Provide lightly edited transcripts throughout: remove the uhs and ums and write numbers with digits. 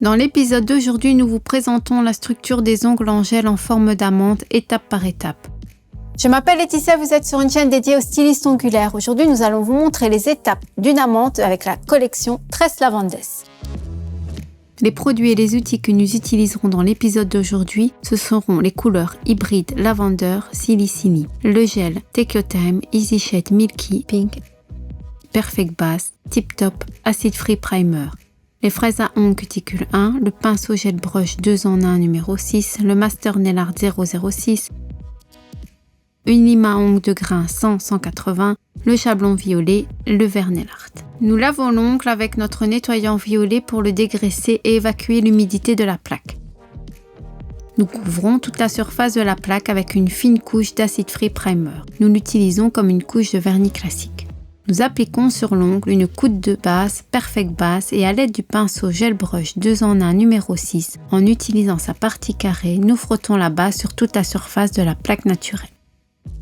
Dans l'épisode d'aujourd'hui, nous vous présentons la structure des ongles en gel en forme d'amande, étape par étape. Je m'appelle Laetitia, vous êtes sur une chaîne dédiée aux stylistes ongulaires. Aujourd'hui, nous allons vous montrer les étapes d'une amande avec la collection Tress Lavandes. Les produits et les outils que nous utiliserons dans l'épisode d'aujourd'hui, ce seront les couleurs hybrides Lavender, Silly, le gel Take Your Time, Easy Shade Milky Pink, Perfect Base, Tip Top, Acid Free Primer. Les fraises à ongles cuticule 1, le pinceau gel brush 2 en 1 numéro 6, le Master Nail Art 006, une lime à ongles de grain 100-180, le chablon violet, le verre Nail Art. Nous lavons l'ongle avec notre nettoyant violet pour le dégraisser et évacuer l'humidité de la plaque. Nous couvrons toute la surface de la plaque avec une fine couche d'acid free primer. Nous l'utilisons comme une couche de vernis classique. Nous appliquons sur l'ongle une goutte de base, Perfect Base, et à l'aide du pinceau gel brush 2 en 1 numéro 6, en utilisant sa partie carrée, nous frottons la base sur toute la surface de la plaque naturelle.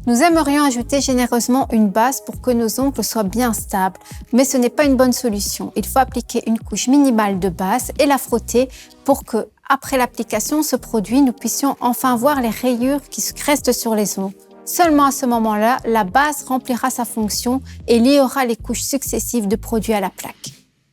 Nous aimerions ajouter généreusement une base pour que nos ongles soient bien stables, mais ce n'est pas une bonne solution. Il faut appliquer une couche minimale de base et la frotter pour que, après l'application de ce produit, nous puissions enfin voir les rayures qui restent sur les ongles. Seulement à ce moment-là, la base remplira sa fonction et liera les couches successives de produits à la plaque.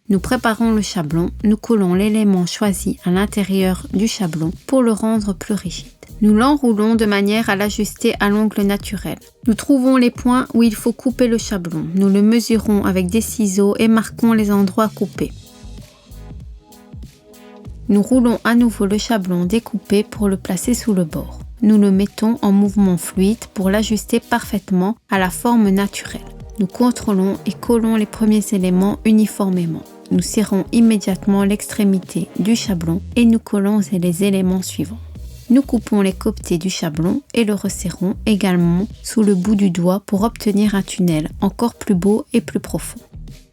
Nous préparons le chablon, nous collons l'élément choisi à l'intérieur du chablon pour le rendre plus rigide. Nous l'enroulons de manière à l'ajuster à l'ongle naturel. Nous trouvons les points où il faut couper le chablon. Nous le mesurons avec des ciseaux et marquons les endroits coupés. Nous roulons à nouveau le chablon découpé pour le placer sous le bord. Nous le mettons en mouvement fluide pour l'ajuster parfaitement à la forme naturelle. Nous contrôlons et collons les premiers éléments uniformément. Nous serrons immédiatement l'extrémité du chablon et nous collons les éléments suivants. Nous coupons les copetés du chablon et le resserrons également sous le bout du doigt pour obtenir un tunnel encore plus beau et plus profond.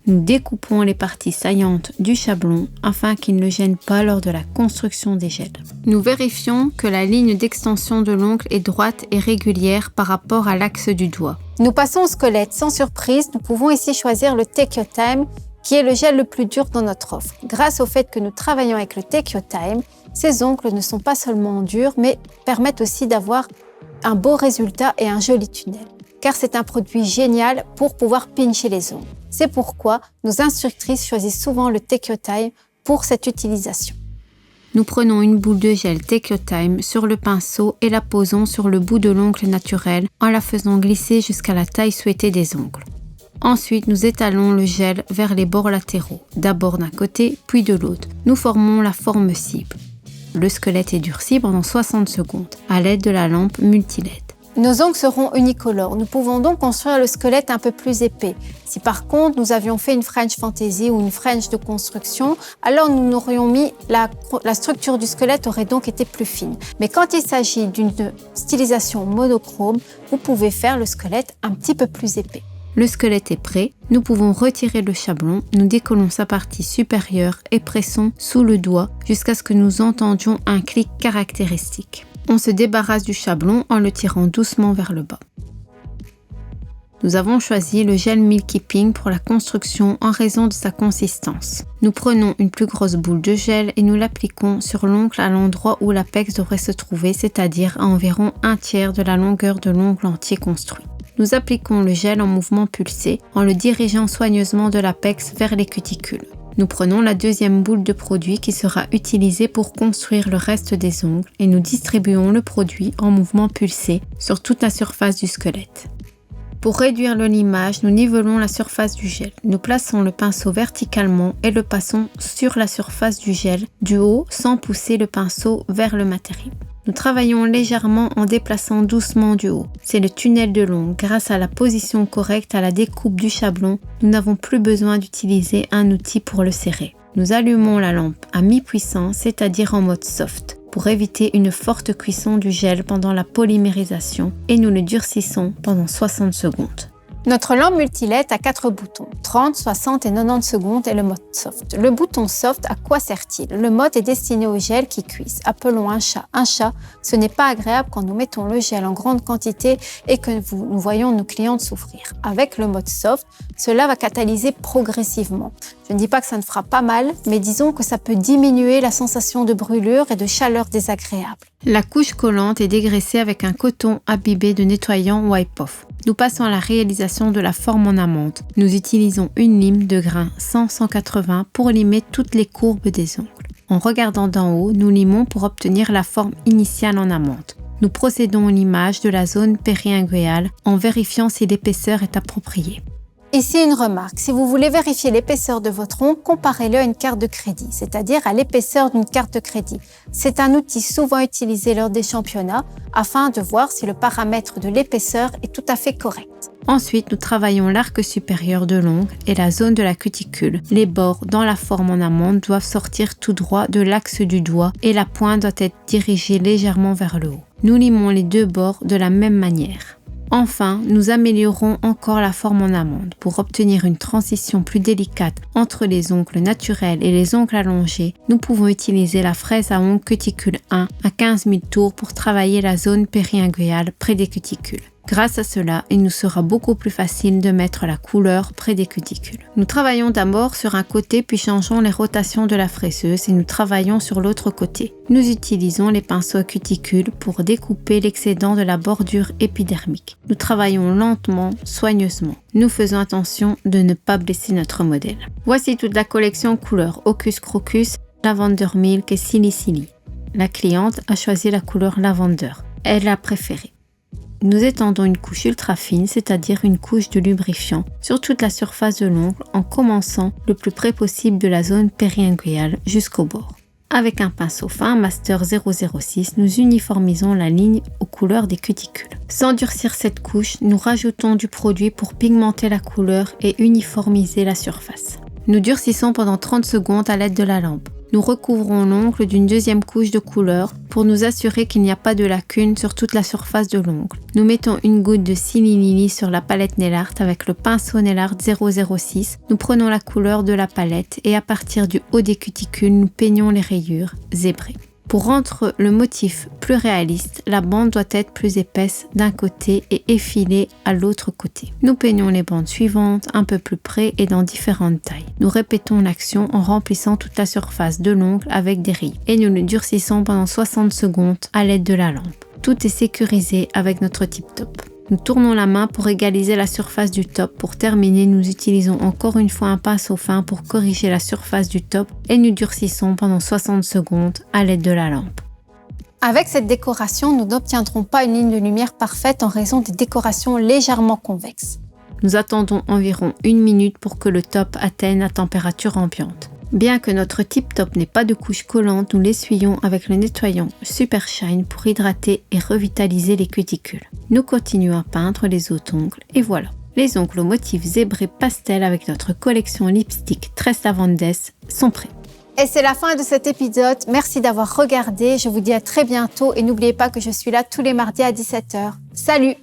Nous découpons les parties saillantes du chablon afin qu'il ne gêne pas lors de la construction des gels. Nous vérifions que la ligne d'extension de l'ongle est droite et régulière par rapport à l'axe du doigt. Nous passons au squelette. Sans surprise, nous pouvons ici choisir le Take Your Time, qui est le gel le plus dur dans notre offre. Grâce au fait que nous travaillons avec le Take Your Time, ces ongles ne sont pas seulement durs, mais permettent aussi d'avoir un beau résultat et un joli tunnel. Car c'est un produit génial pour pouvoir pincher les ongles. C'est pourquoi nos instructrices choisissent souvent le Take Your Time pour cette utilisation. Nous prenons une boule de gel Take Your Time sur le pinceau et la posons sur le bout de l'ongle naturel en la faisant glisser jusqu'à la taille souhaitée des ongles. Ensuite, nous étalons le gel vers les bords latéraux, d'abord d'un côté puis de l'autre. Nous formons la forme cible. Le squelette est durci pendant 60 secondes à l'aide de la lampe multi-LED. Nos ongles seront unicolores. Nous pouvons donc construire le squelette un peu plus épais. Si par contre nous avions fait une French Fantasy ou une French de construction, alors nous n'aurions mis la structure du squelette aurait donc été plus fine. Mais quand il s'agit d'une stylisation monochrome, vous pouvez faire le squelette un petit peu plus épais. Le squelette est prêt, nous pouvons retirer le chablon, nous décollons sa partie supérieure et pressons sous le doigt jusqu'à ce que nous entendions un clic caractéristique. On se débarrasse du chablon en le tirant doucement vers le bas. Nous avons choisi le gel Milky Pink pour la construction en raison de sa consistance. Nous prenons une plus grosse boule de gel et nous l'appliquons sur l'ongle à l'endroit où l'apex devrait se trouver, c'est-à-dire à environ 1/3 de la longueur de l'ongle entier construit. Nous appliquons le gel en mouvement pulsé en le dirigeant soigneusement de l'apex vers les cuticules. Nous prenons la deuxième boule de produit qui sera utilisée pour construire le reste des ongles et nous distribuons le produit en mouvement pulsé sur toute la surface du squelette. Pour réduire le limage, nous nivelons la surface du gel. Nous plaçons le pinceau verticalement et le passons sur la surface du gel du haut sans pousser le pinceau vers le matériau. Nous travaillons légèrement en déplaçant doucement du haut. C'est le tunnel de l'ongle. Grâce à la position correcte à la découpe du chablon, nous n'avons plus besoin d'utiliser un outil pour le serrer. Nous allumons la lampe à mi-puissance, c'est-à-dire en mode soft, pour éviter une forte cuisson du gel pendant la polymérisation et nous le durcissons pendant 60 secondes. Notre lampe multi-LED a 4 boutons, 30, 60 et 90 secondes et le mode soft. Le bouton soft, à quoi sert-il? Le mode est destiné au gel qui cuise. Appelons un chat. Un chat, ce n'est pas agréable quand nous mettons le gel en grande quantité et que nous voyons nos clientes souffrir. Avec le mode soft, cela va catalyser progressivement. Je ne dis pas que ça ne fera pas mal, mais disons que ça peut diminuer la sensation de brûlure et de chaleur désagréable. La couche collante est dégraissée avec un coton imbibé de nettoyant Wipe-Off. Nous passons à la réalisation de la forme en amande. Nous utilisons une lime de grain 100-180 pour limer toutes les courbes des ongles. En regardant d'en haut, nous limons pour obtenir la forme initiale en amande. Nous procédons au limage de la zone péri-inguéale en vérifiant si l'épaisseur est appropriée. Ici une remarque, si vous voulez vérifier l'épaisseur de votre ongle, comparez-le à une carte de crédit, c'est-à-dire à l'épaisseur d'une carte de crédit. C'est un outil souvent utilisé lors des championnats afin de voir si le paramètre de l'épaisseur est tout à fait correct. Ensuite, nous travaillons l'arc supérieur de l'ongle et la zone de la cuticule. Les bords dans la forme en amande doivent sortir tout droit de l'axe du doigt et la pointe doit être dirigée légèrement vers le haut. Nous limons les deux bords de la même manière. Enfin, nous améliorons encore la forme en amande pour obtenir une transition plus délicate entre les ongles naturels et les ongles allongés. Nous pouvons utiliser la fraise à ongles cuticule 1 à 15 000 tours pour travailler la zone péri-inguéale près des cuticules. Grâce à cela, il nous sera beaucoup plus facile de mettre la couleur près des cuticules. Nous travaillons d'abord sur un côté puis changeons les rotations de la fraiseuse et nous travaillons sur l'autre côté. Nous utilisons les pinceaux à cuticules pour découper l'excédent de la bordure épidermique. Nous travaillons lentement, soigneusement. Nous faisons attention de ne pas blesser notre modèle. Voici toute la collection couleurs Hocus Crocus, Lavender Milk et Silly Silly. La cliente a choisi la couleur Lavender. Elle l'a préférée. Nous étendons une couche ultra fine, c'est-à-dire une couche de lubrifiant, sur toute la surface de l'ongle en commençant le plus près possible de la zone péri-inguéale jusqu'au bord. Avec un pinceau fin Master 006, nous uniformisons la ligne aux couleurs des cuticules. Sans durcir cette couche, nous rajoutons du produit pour pigmenter la couleur et uniformiser la surface. Nous durcissons pendant 30 secondes à l'aide de la lampe. Nous recouvrons l'ongle d'une deuxième couche de couleur pour nous assurer qu'il n'y a pas de lacune sur toute la surface de l'ongle. Nous mettons une goutte de Silly Lily sur la palette Nail Art avec le pinceau Nail Art 006. Nous prenons la couleur de la palette et à partir du haut des cuticules, nous peignons les rayures zébrées. Pour rendre le motif plus réaliste, la bande doit être plus épaisse d'un côté et effilée à l'autre côté. Nous peignons les bandes suivantes un peu plus près et dans différentes tailles. Nous répétons l'action en remplissant toute la surface de l'ongle avec des rayures et nous le durcissons pendant 60 secondes à l'aide de la lampe. Tout est sécurisé avec notre tip top. Nous tournons la main pour égaliser la surface du top. Pour terminer, nous utilisons encore une fois un pinceau fin pour corriger la surface du top et nous durcissons pendant 60 secondes à l'aide de la lampe. Avec cette décoration, nous n'obtiendrons pas une ligne de lumière parfaite en raison des décorations légèrement convexes. Nous attendons environ 1 minute pour que le top atteigne la température ambiante. Bien que notre tip top n'ait pas de couche collante, nous l'essuyons avec le nettoyant Super Shine pour hydrater et revitaliser les cuticules. Nous continuons à peindre les autres ongles et voilà. Les ongles au motif zébré pastel avec notre collection lipstick Tress Lavendes sont prêts. Et c'est la fin de cet épisode. Merci d'avoir regardé. Je vous dis à très bientôt et n'oubliez pas que je suis là tous les mardis à 17h. Salut!